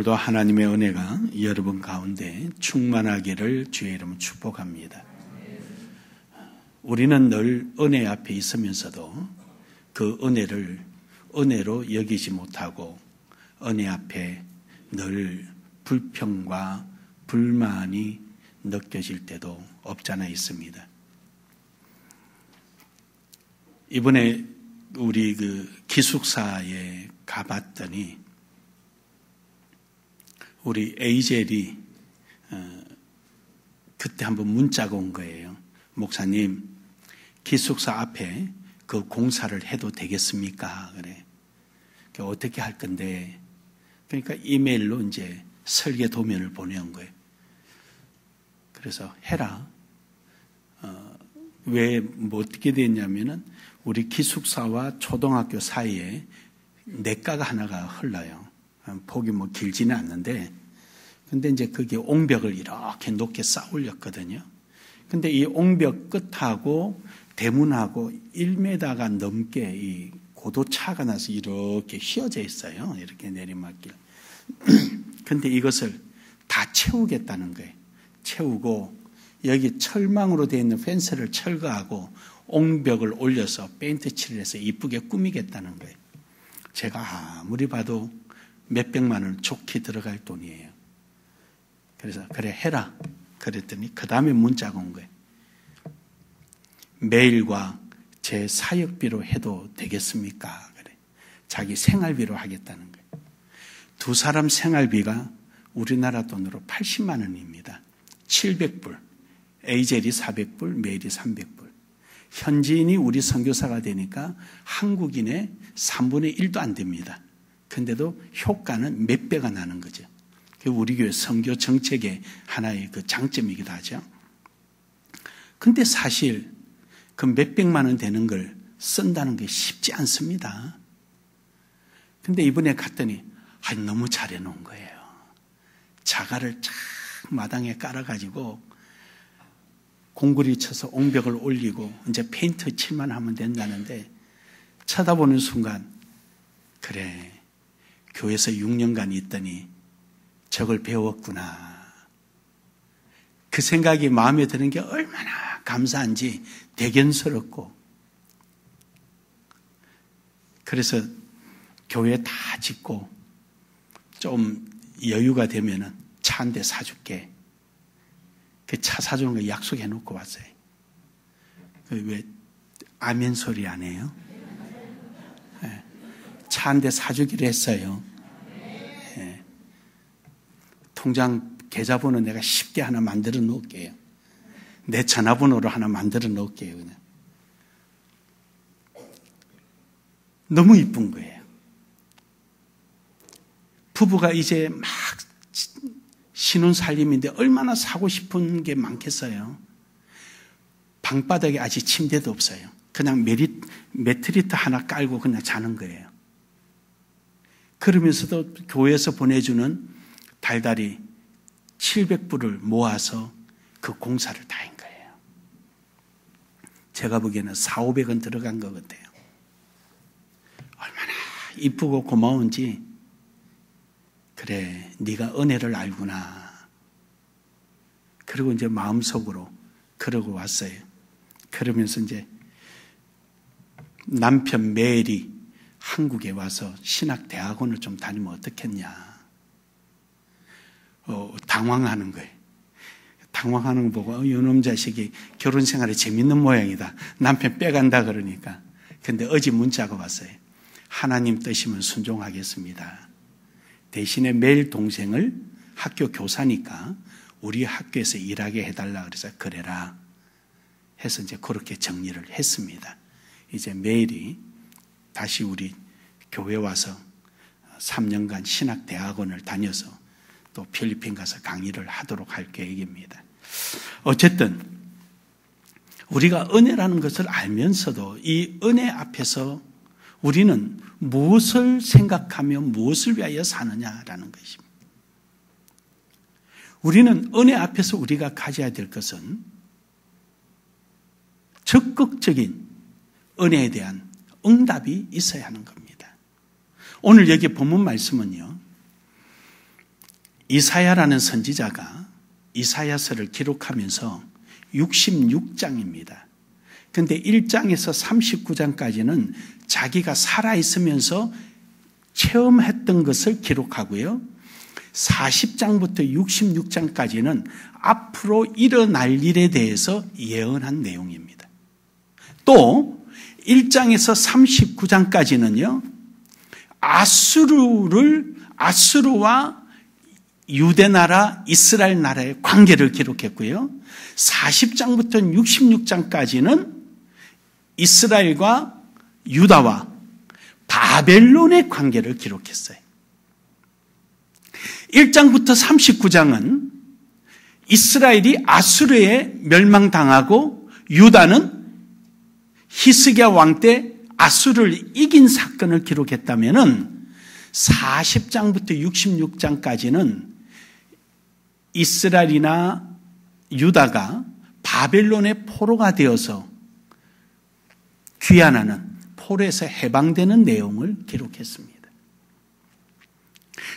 오늘도 하나님의 은혜가 여러분 가운데 충만하기를 주의 이름으로 축복합니다. 우리는 늘 은혜 앞에 있으면서도 그 은혜를 은혜로 여기지 못하고 은혜 앞에 늘 불평과 불만이 느껴질 때도 없잖아 있습니다. 이번에 우리 기숙사에 가봤더니 우리 에이젤이 그때 한번 문자가 온 거예요. 목사님, 기숙사 앞에 그 공사를 해도 되겠습니까? 그래. 어떻게 할 건데? 그러니까 이메일로 이제 설계 도면을 보내온 거예요. 그래서 해라. 왜 뭐 어떻게 됐냐면은 우리 기숙사와 초등학교 사이에 냇가가 하나가 흘러요. 폭이 뭐 길지는 않는데, 근데 이제 그게 옹벽을 이렇게 높게 쌓아 올렸거든요. 근데 이 옹벽 끝하고 대문하고 1m가 넘게 이 고도차가 나서 이렇게 휘어져 있어요. 이렇게 내리막길. 근데 이것을 다 채우겠다는 거예요. 채우고 여기 철망으로 되어 있는 펜스를 철거하고 옹벽을 올려서 페인트 칠을 해서 이쁘게 꾸미겠다는 거예요. 제가 아무리 봐도 몇백만 원 좋게 들어갈 돈이에요. 그래서 그래 해라 그랬더니 그 다음에 문자가 온 거예요. 매일과 제 사역비로 해도 되겠습니까? 그래. 자기 생활비로 하겠다는 거예요. 두 사람 생활비가 우리나라 돈으로 80만 원입니다. 700불, 에이젤이 400불, 메일이 300불. 현지인이 우리 선교사가 되니까 한국인의 3분의 1도 안 됩니다. 근데도 효과는 몇 배가 나는 거죠. 우리 교회 선교 정책의 하나의 그 장점이기도 하죠. 근데 사실 그 몇백만 원 되는 걸 쓴다는 게 쉽지 않습니다. 근데 이번에 갔더니 너무 잘해 놓은 거예요. 자갈을 쫙 마당에 깔아가지고 공구리 쳐서 옹벽을 올리고 이제 페인트 칠만 하면 된다는데, 쳐다보는 순간 그래, 교회에서 6년간 있더니 저걸 배웠구나. 그 생각이 마음에 드는 게 얼마나 감사한지 대견스럽고, 그래서 교회 다 짓고 좀 여유가 되면은 차 한 대 사줄게. 그 차 사주는 거 약속해 놓고 왔어요. 왜 아멘 소리 안 해요? 네. 차 한 대 사주기로 했어요. 네. 통장 계좌번호 내가 쉽게 하나 만들어 놓을게요. 내 전화번호로 하나 만들어 놓을게요. 그냥. 너무 이쁜 거예요. 부부가 이제 막 신혼살림인데 얼마나 사고 싶은 게 많겠어요. 방바닥에 아직 침대도 없어요. 그냥 매트리스 하나 깔고 그냥 자는 거예요. 그러면서도 교회에서 보내주는 달달이 700불을 모아서 그 공사를 다 한 거예요. 제가 보기에는 400~500원 들어간 것 같아요. 얼마나 이쁘고 고마운지. 그래, 네가 은혜를 알구나. 그리고 이제 마음속으로 그러고 왔어요. 그러면서 이제 남편 메일이 한국에 와서 신학대학원을 좀 다니면 어떻겠냐. 당황하는 거예요. 당황하는 거 보고 이놈 자식이 결혼 생활에 재밌는 모양이다. 남편 빼간다 그러니까. 근데 어제 문자가 왔어요. 하나님 뜻이면 순종하겠습니다. 대신에 매일 동생을 학교 교사니까 우리 학교에서 일하게 해달라 그래서 그래라 해서 이제 그렇게 정리를 했습니다. 이제 매일이 다시 우리 교회 와서 3년간 신학대학원을 다녀서 또 필리핀 가서 강의를 하도록 할 계획입니다. 어쨌든 우리가 은혜라는 것을 알면서도 이 은혜 앞에서 우리는 무엇을 생각하며 무엇을 위하여 사느냐라는 것입니다. 우리는 은혜 앞에서 우리가 가져야 될 것은 적극적인 은혜에 대한 응답이 있어야 하는 겁니다. 오늘 여기 본문 말씀은요, 이사야라는 선지자가 이사야서를 기록하면서 66장입니다. 근데 1장에서 39장까지는 자기가 살아있으면서 체험했던 것을 기록하고요. 40장부터 66장까지는 앞으로 일어날 일에 대해서 예언한 내용입니다. 또 1장에서 39장까지는요. 아수르와 유대 나라, 이스라엘 나라의 관계를 기록했고요. 40장부터 66장까지는 이스라엘과 유다와 바벨론의 관계를 기록했어요. 1장부터 39장은 이스라엘이 아수르에 멸망당하고 유다는 히스기야 왕 때 아수르를 이긴 사건을 기록했다면은 40장부터 66장까지는 이스라엘이나 유다가 바벨론의 포로가 되어서 귀환하는, 포로에서 해방되는 내용을 기록했습니다.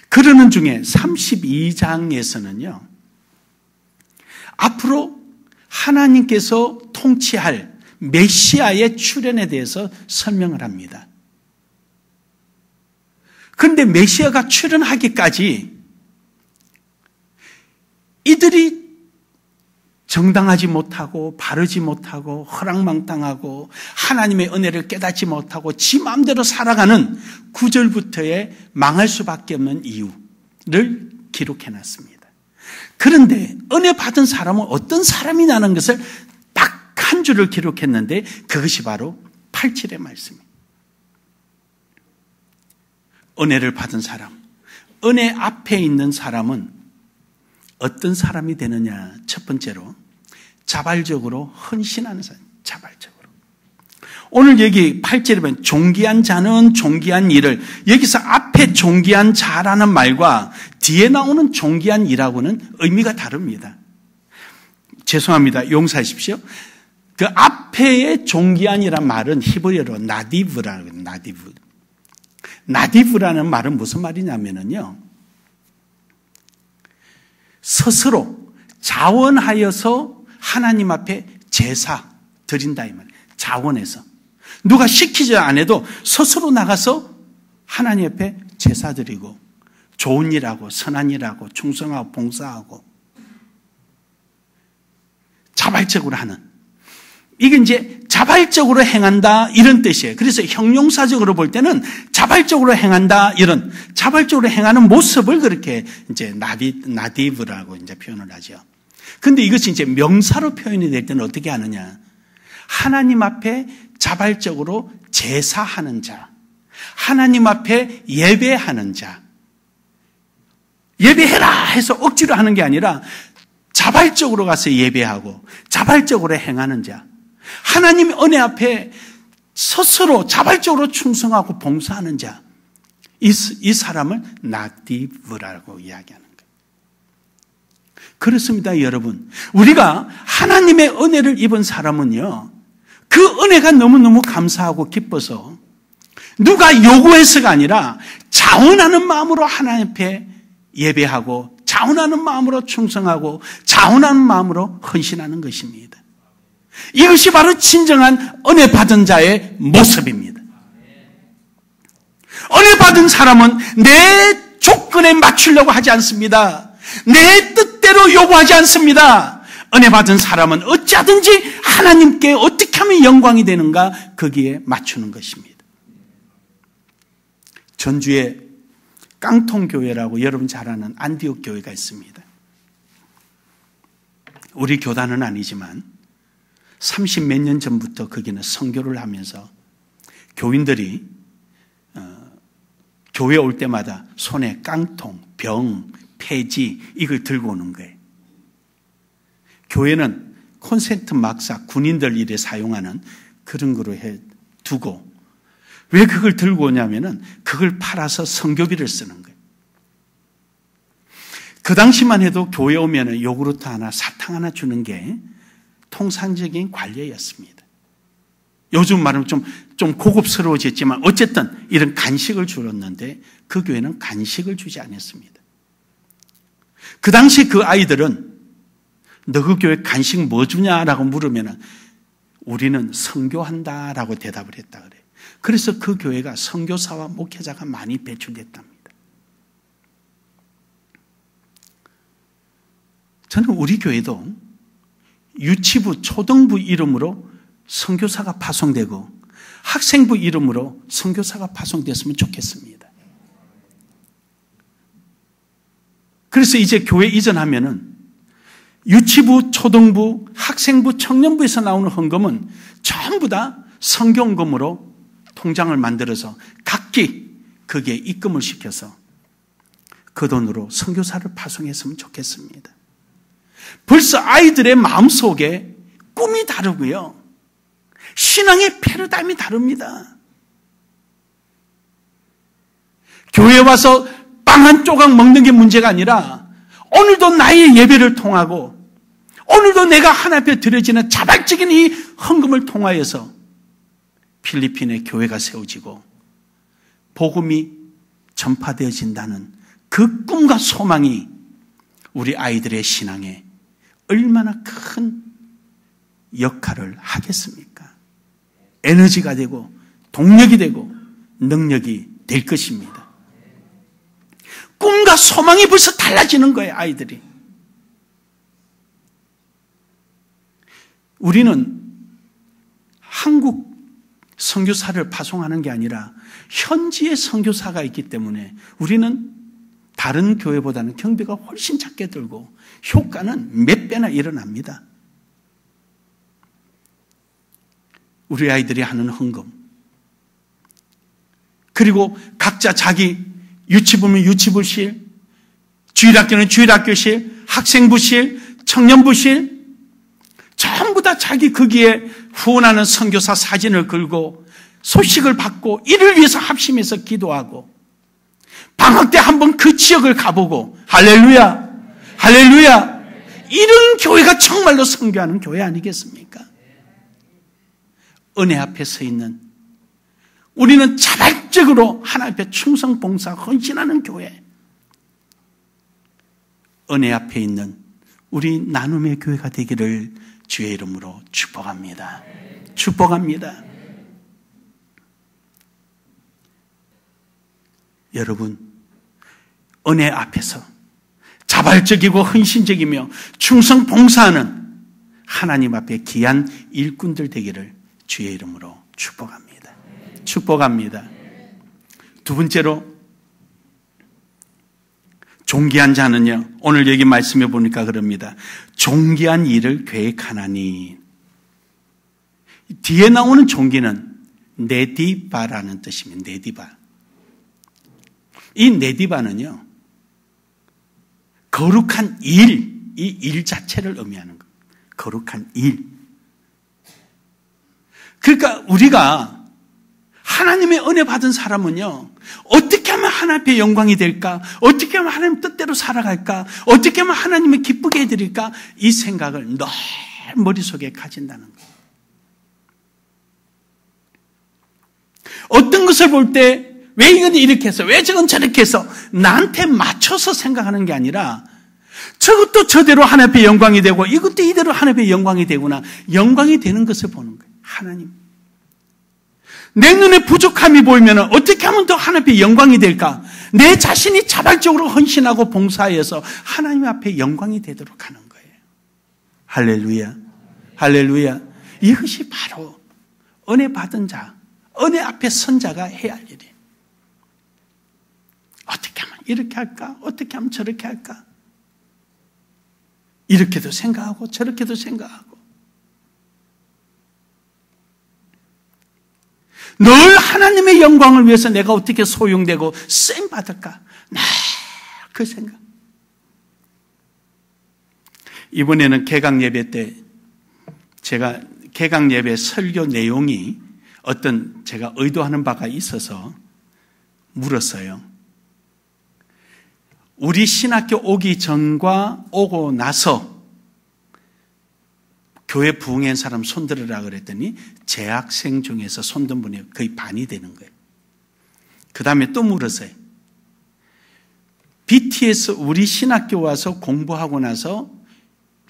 그러는 중에 32장에서는요, 앞으로 하나님께서 통치할 메시아의 출현에 대해서 설명을 합니다. 그런데 메시아가 출현하기까지 이들이 정당하지 못하고 바르지 못하고 허랑망탕하고 하나님의 은혜를 깨닫지 못하고 지 마음대로 살아가는 9절부터의 망할 수밖에 없는 이유를 기록해놨습니다. 그런데 은혜 받은 사람은 어떤 사람이냐는 것을 딱 한 줄을 기록했는데 그것이 바로 8절의 말씀입니다. 은혜를 받은 사람, 은혜 앞에 있는 사람은 어떤 사람이 되느냐? 첫 번째로 자발적으로 헌신하는 사람, 자발적으로. 오늘 여기 8절에 보면 존귀한 자는 존귀한 일을, 여기서 앞에 존귀한 자라는 말과 뒤에 나오는 존귀한 일하고는 의미가 다릅니다. 죄송합니다. 용서하십시오. 그 앞에의 존귀한이란 말은 히브리어로 나디브라는 거예요. 나디브. 나디브라는 말은 무슨 말이냐면요, 스스로 자원하여서 하나님 앞에 제사 드린다 이 말이에요. 자원해서. 누가 시키지 않아도 스스로 나가서 하나님 앞에 제사 드리고 좋은 일하고 선한 일하고 충성하고 봉사하고 자발적으로 하는, 이게 이제 자발적으로 행한다 이런 뜻이에요. 그래서 형용사적으로 볼 때는 자발적으로 행한다, 이런 자발적으로 행하는 모습을 그렇게 이제 나디브라고 이제 표현을 하죠. 근데 이것이 이제 명사로 표현이 될 때는 어떻게 하느냐? 하나님 앞에 자발적으로 제사하는 자, 하나님 앞에 예배하는 자. 예배해라 해서 억지로 하는 게 아니라 자발적으로 가서 예배하고 자발적으로 행하는 자. 하나님 은혜 앞에 스스로 자발적으로 충성하고 봉사하는 자. 이 사람을 나디브라고 이야기하는 거예요. 그렇습니다, 여러분. 우리가 하나님의 은혜를 입은 사람은요, 그 은혜가 너무너무 감사하고 기뻐서 누가 요구해서가 아니라 자원하는 마음으로 하나님 앞에 예배하고 자원하는 마음으로 충성하고 자원하는 마음으로 헌신하는 것입니다. 이것이 바로 진정한 은혜 받은 자의 모습입니다. 은혜 받은 사람은 내 조건에 맞추려고 하지 않습니다. 내 뜻대로 요구하지 않습니다. 은혜 받은 사람은 어찌하든지 하나님께 어떻게 하면 영광이 되는가 거기에 맞추는 것입니다. 전주에 깡통교회라고 여러분 잘 아는 안디옥 교회가 있습니다. 우리 교단은 아니지만 30몇 년 전부터 거기는 선교를 하면서 교인들이 교회 올 때마다 손에 깡통, 병, 폐지 이걸 들고 오는 거예요. 교회는 콘센트 막사, 군인들 일에 사용하는 그런 거로 두고, 왜 그걸 들고 오냐면은 그걸 팔아서 선교비를 쓰는 거예요. 그 당시만 해도 교회 오면은 요구르트 하나, 사탕 하나 주는 게 통상적인 관례였습니다. 요즘 말하면 좀 고급스러워졌지만 어쨌든 이런 간식을 주었는데 그 교회는 간식을 주지 않았습니다. 그 당시 그 아이들은 너 그 교회 간식 뭐 주냐라고 물으면 우리는 선교한다라고 대답을 했다 그래요. 그래서 그 교회가 선교사와 목회자가 많이 배출됐답니다. 저는 우리 교회도 유치부, 초등부 이름으로 선교사가 파송되고 학생부 이름으로 선교사가 파송됐으면 좋겠습니다. 그래서 이제 교회 이전하면은 유치부, 초등부, 학생부, 청년부에서 나오는 헌금은 전부 다 선교헌금으로 통장을 만들어서 각기 거기에 입금을 시켜서 그 돈으로 선교사를 파송했으면 좋겠습니다. 벌써 아이들의 마음속에 꿈이 다르고요. 신앙의 패러다임이 다릅니다. 교회 와서 빵 한 조각 먹는 게 문제가 아니라 오늘도 나의 예배를 통하고 오늘도 내가 하나님 앞에 드려지는 자발적인 이 헌금을 통하여서 필리핀에 교회가 세워지고 복음이 전파되어진다는 그 꿈과 소망이 우리 아이들의 신앙에 얼마나 큰 역할을 하겠습니까? 에너지가 되고 동력이 되고 능력이 될 것입니다. 꿈과 소망이 벌써 달라지는 거예요, 아이들이. 우리는 한국 선교사를 파송하는 게 아니라 현지의 선교사가 있기 때문에 우리는 다른 교회보다는 경비가 훨씬 작게 들고 효과는 몇 배나 일어납니다. 우리 아이들이 하는 헌금, 그리고 각자 자기 유치부면 유치부실, 주일학교는 주일학교실, 학생부실, 청년부실, 전부 다 자기 거기에 후원하는 선교사 사진을 걸고 소식을 받고 이를 위해서 합심해서 기도하고 방학 때 한번 그 지역을 가보고 할렐루야, 할렐루야. 이런 교회가 정말로 선교하는 교회 아니겠습니까? 은혜 앞에 서 있는 우리는 자발적으로 하나님 앞에 충성, 봉사, 헌신하는 교회. 은혜 앞에 있는 우리 나눔의 교회가 되기를 주의 이름으로 축복합니다. 축복합니다. 여러분, 은혜 앞에서 자발적이고 헌신적이며 충성 봉사하는 하나님 앞에 귀한 일꾼들 되기를 주의 이름으로 축복합니다. 축복합니다. 두 번째로, 존귀한 자는요, 오늘 여기 말씀해 보니까 그럽니다. 존귀한 일을 계획하나니. 뒤에 나오는 존귀는 네디바라는 뜻입니다. 네디바. 이 네디바는요, 거룩한 일, 이 일 자체를 의미하는 겁니다. 거룩한 일. 그러니까 우리가 하나님의 은혜 받은 사람은요, 어떻게 하면 하나님 앞에 영광이 될까? 어떻게 하면 하나님 뜻대로 살아갈까? 어떻게 하면 하나님을 기쁘게 해드릴까? 이 생각을 늘 머릿속에 가진다는 거예요. 어떤 것을 볼 때 왜 이건 이렇게 해서, 왜 저건 저렇게 해서 나한테 맞춰서 생각하는 게 아니라 저것도 저대로 하나님 앞에 영광이 되고 이것도 이대로 하나님 앞에 영광이 되구나. 영광이 되는 것을 보는 거예요. 하나님. 내 눈에 부족함이 보이면 어떻게 하면 더 하나님 앞에 영광이 될까? 내 자신이 자발적으로 헌신하고 봉사하여서 하나님 앞에 영광이 되도록 하는 거예요. 할렐루야. 할렐루야. 이것이 바로 은혜 받은 자, 은혜 앞에 선 자가 해야 할 일이에요. 어떻게 하면 이렇게 할까? 어떻게 하면 저렇게 할까? 이렇게도 생각하고 저렇게도 생각하고 늘 하나님의 영광을 위해서 내가 어떻게 소용되고 쓰임 받을까? 그 생각. 이번에는 개강 예배 때 제가 개강 예배 설교 내용이 어떤 제가 의도하는 바가 있어서 물었어요. 우리 신학교 오기 전과 오고 나서 교회 부흥한 사람 손들으라 그랬더니 재학생 중에서 손든 분이 거의 반이 되는 거예요. 그 다음에 또 물었어요. BTS 우리 신학교 와서 공부하고 나서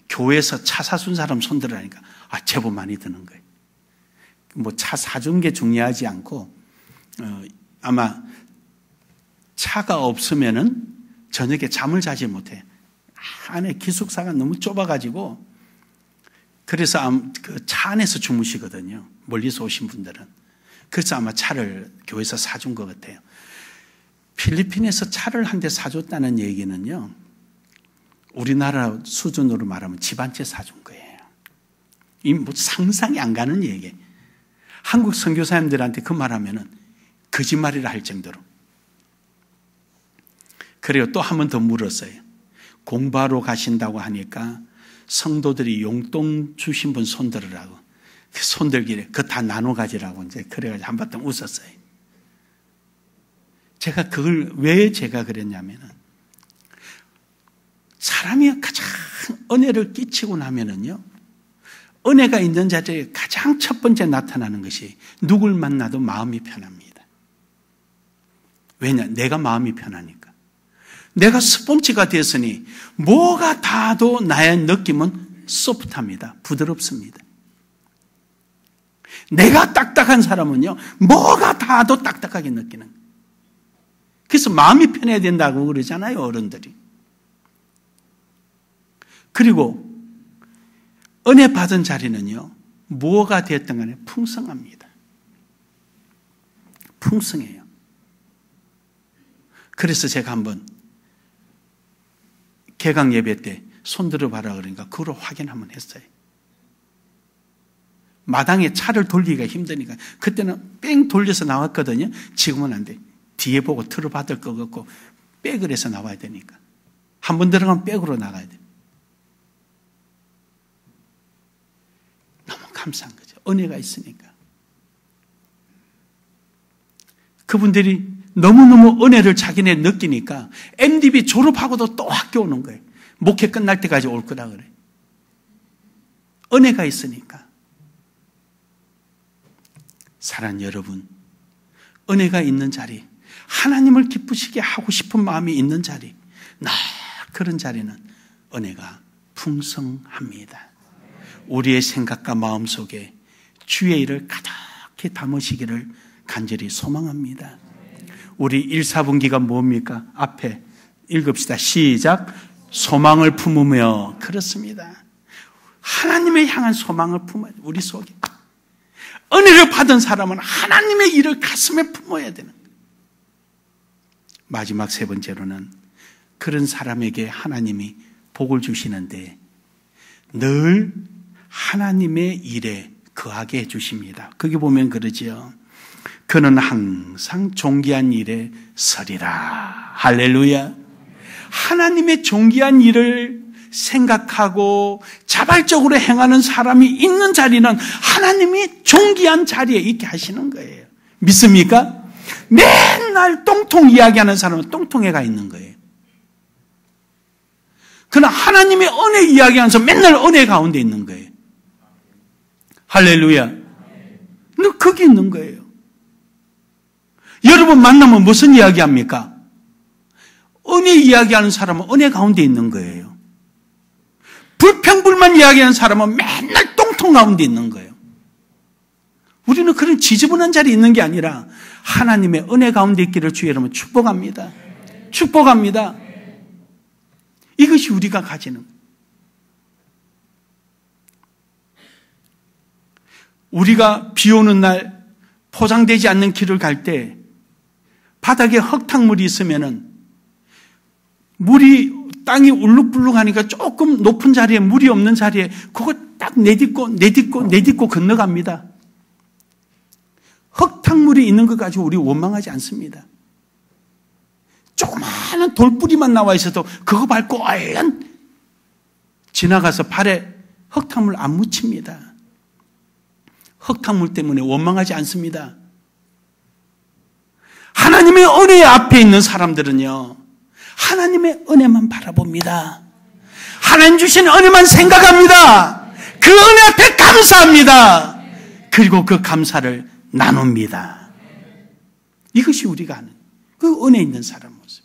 교회에서 차 사준 사람 손들으라니까 제법 많이 드는 거예요. 뭐 차 사준 게 중요하지 않고 아마 차가 없으면은 저녁에 잠을 자지 못해. 안에 기숙사가 너무 좁아가지고 그래서 그 차 안에서 주무시거든요. 멀리서 오신 분들은. 그래서 아마 차를 교회에서 사준 것 같아요. 필리핀에서 차를 한 대 사줬다는 얘기는요, 우리나라 수준으로 말하면 집 한 채 사준 거예요. 이 뭐 상상이 안 가는 얘기. 한국 선교사님들한테 그 말하면은 거짓말이라 할 정도로. 그래요. 또 한 번 더 물었어요. 공부하러 가신다고 하니까 성도들이 용돈 주신 분 손들으라고. 손들기를 그거 다 나눠 가지라고 이제 그래가지고 한바탕 웃었어요. 제가 그걸 왜 제가 그랬냐면은 사람이 가장 은혜를 끼치고 나면은요, 은혜가 있는 자리에 가장 첫 번째 나타나는 것이 누굴 만나도 마음이 편합니다. 왜냐? 내가 마음이 편하니까. 내가 스폰지가 됐으니 뭐가 닿아도 나의 느낌은 소프트합니다. 부드럽습니다. 내가 딱딱한 사람은요, 뭐가 닿아도 딱딱하게 느끼는 거예요. 그래서 마음이 편해야 된다고 그러잖아요, 어른들이. 그리고 은혜 받은 자리는요, 뭐가 됐든 간에 풍성합니다. 풍성해요. 그래서 제가 한번 개강 예배 때 손들어 봐라 그러니까 그걸 확인 한번 했어요. 마당에 차를 돌리기가 힘드니까 그때는 뺑 돌려서 나왔거든요. 지금은 안 돼. 뒤에 보고 틀어 받을 것 같고 백을 해서 나와야 되니까. 한 번 들어가면 백으로 나가야 돼. 너무 감사한 거죠. 은혜가 있으니까. 그분들이 너무너무 은혜를 자기네 느끼니까 MDB 졸업하고도 또 학교 오는 거예요. 목회 끝날 때까지 올 거라 그래. 은혜가 있으니까. 사랑하는 여러분, 은혜가 있는 자리, 하나님을 기쁘시게 하고 싶은 마음이 있는 자리, 그런 자리는 은혜가 풍성합니다. 우리의 생각과 마음 속에 주의 일을 가득히 담으시기를 간절히 소망합니다. 우리 1, 4분기가 뭡니까? 앞에 읽읍시다. 시작. 소망을 품으며. 그렇습니다. 하나님을 향한 소망을 품어야 돼. 우리 속에. 은혜를 받은 사람은 하나님의 일을 가슴에 품어야 되는 거예요. 마지막 세 번째로는 그런 사람에게 하나님이 복을 주시는데 늘 하나님의 일에 거하게 해주십니다. 거기 보면 그러지요. 그는 항상 존귀한 일에 서리라. 할렐루야. 하나님의 존귀한 일을 생각하고 자발적으로 행하는 사람이 있는 자리는 하나님이 존귀한 자리에 있게 하시는 거예요. 믿습니까? 맨날 똥통 이야기하는 사람은 똥통에 가 있는 거예요. 그러나 하나님의 은혜 이야기하면서 맨날 은혜 가운데 있는 거예요. 할렐루야. 너 거기 있는 거예요. 여러분 만나면 무슨 이야기합니까? 은혜 이야기하는 사람은 은혜 가운데 있는 거예요. 불평불만 이야기하는 사람은 맨날 똥통 가운데 있는 거예요. 우리는 그런 지저분한 자리에 있는 게 아니라 하나님의 은혜 가운데 있기를 주의 이름으로 축복합니다. 축복합니다. 이것이 우리가 가지는 거예요. 우리가 비 오는 날 포장되지 않는 길을 갈 때 바닥에 흙탕물이 있으면은 물이 땅이 울룩불룩하니까 조금 높은 자리에 물이 없는 자리에 그거 딱 내딛고 건너갑니다. 흙탕물이 있는 것 가지고 우리 원망하지 않습니다. 조그마한 돌뿌리만 나와 있어도 그거 밟고 얼른 지나가서 발에 흙탕물 안 묻힙니다. 흙탕물 때문에 원망하지 않습니다. 하나님의 은혜 앞에 있는 사람들은요, 하나님의 은혜만 바라봅니다. 하나님 주신 은혜만 생각합니다. 그 은혜 앞에 감사합니다. 그리고 그 감사를 나눕니다. 이것이 우리가 하는 그 은혜 있는 사람 모습.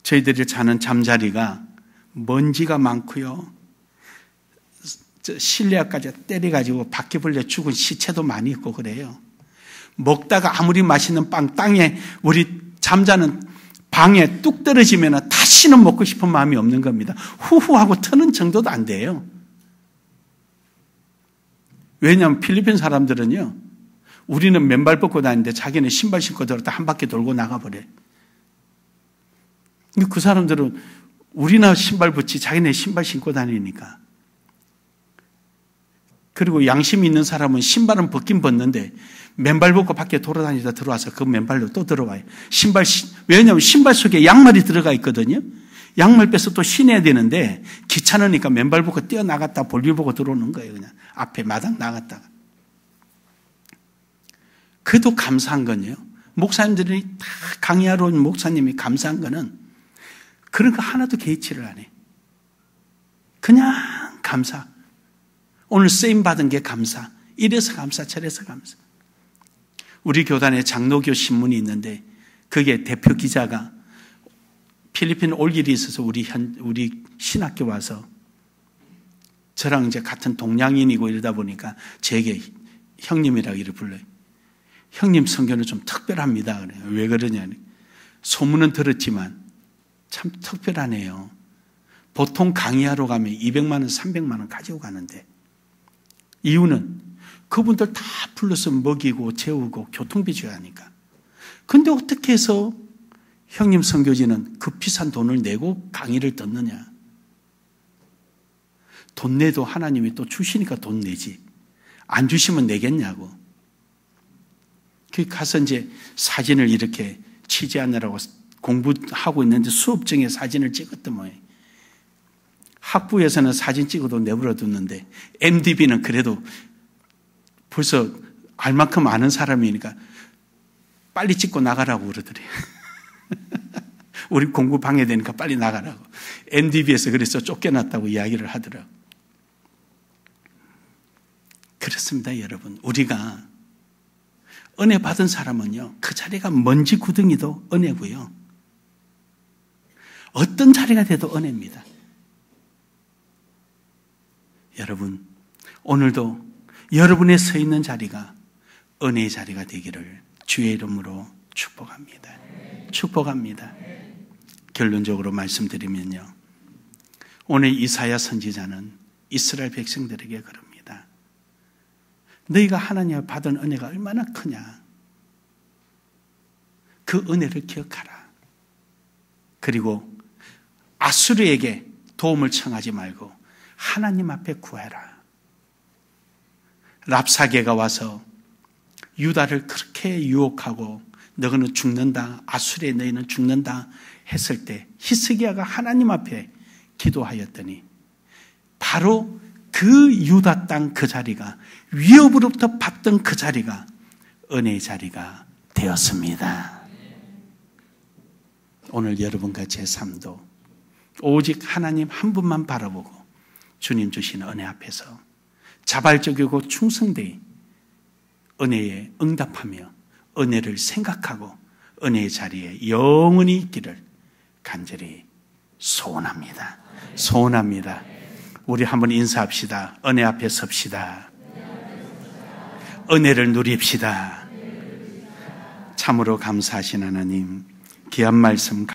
저희들이 자는 잠자리가 먼지가 많고요. 실내화까지 때려가지고 바퀴벌레 죽은 시체도 많이 있고 그래요. 먹다가 아무리 맛있는 빵 땅에 우리 잠자는 방에 뚝 떨어지면 다시는 먹고 싶은 마음이 없는 겁니다. 후후하고 트는 정도도 안 돼요. 왜냐하면 필리핀 사람들은요, 우리는 맨발 벗고 다니는데 자기는 신발 신고 들었다 한 바퀴 돌고 나가버려요. 근데 그 사람들은 우리나 신발 벗지 자기네 신발 신고 다니니까. 그리고 양심이 있는 사람은 신발은 벗긴 벗는데 맨발 벗고 밖에 돌아다니다 들어와서 그 맨발로 또 들어가요. 왜냐하면 신발 속에 양말이 들어가 있거든요. 양말 빼서 또 신어야 되는데 귀찮으니까 맨발 벗고 뛰어나갔다 볼일 보고 들어오는 거예요. 그냥 앞에 마당 나갔다가. 그래도 감사한 건요. 목사님들이 다 강의하러 온 목사님이 감사한 거는 그런 거 하나도 개의치를 안 해. 그냥 감사. 오늘 쓰임 받은 게 감사. 이래서 감사, 저래서 감사. 우리 교단에 장로교 신문이 있는데 그게 대표 기자가 필리핀 올 일이 있어서 우리 신학교 와서 저랑 이제 같은 동양인이고 이러다 보니까 제게 형님이라고 이렇게 불러요. 형님 성교는 좀 특별합니다. 그래요. 왜 그러냐. 소문은 들었지만 참 특별하네요. 보통 강의하러 가면 200만 원, 300만 원 가지고 가는데 이유는 그분들 다 불러서 먹이고 재우고 교통비 줘야 하니까. 근데 어떻게 해서 형님 선교지는 그 비싼 돈을 내고 강의를 듣느냐. 돈 내도 하나님이 또 주시니까 돈 내지. 안 주시면 내겠냐고. 그 가서 이제 사진을 이렇게 취재하느라고 공부하고 있는데 수업 중에 사진을 찍었던 모양이에요. 학부에서는 사진 찍어도 내버려 뒀는데 MDB는 그래도 벌써 알만큼 아는 사람이니까 빨리 찍고 나가라고 그러더래요. 우리 공부 방해되니까 빨리 나가라고. MDB에서 그래서 쫓겨났다고 이야기를 하더라고요. 그렇습니다, 여러분. 우리가 은혜 받은 사람은요, 그 자리가 먼지 구덩이도 은혜고요. 어떤 자리가 돼도 은혜입니다. 여러분, 오늘도 여러분의 서 있는 자리가 은혜의 자리가 되기를 주의 이름으로 축복합니다. 축복합니다. 결론적으로 말씀드리면요. 오늘 이사야 선지자는 이스라엘 백성들에게 그럽니다. 너희가 하나님을 받은 은혜가 얼마나 크냐. 그 은혜를 기억하라. 그리고 아수르에게 도움을 청하지 말고 하나님 앞에 구해라. 랍사게가 와서 유다를 그렇게 유혹하고 너희는 죽는다, 아수르에 너희는 죽는다 했을 때 히스기야가 하나님 앞에 기도하였더니 바로 그 유다 땅 그 자리가 위협으로부터 받던 그 자리가 은혜의 자리가 되었습니다. 오늘 여러분과 제 삶도 오직 하나님 한 분만 바라보고 주님 주시는 은혜 앞에서 자발적이고 충성되이 은혜에 응답하며 은혜를 생각하고 은혜의 자리에 영원히 있기를 간절히 소원합니다. 소원합니다. 우리 한번 인사합시다. 은혜 앞에 섭시다. 은혜를 누립시다. 참으로 감사하신 하나님, 귀한 말씀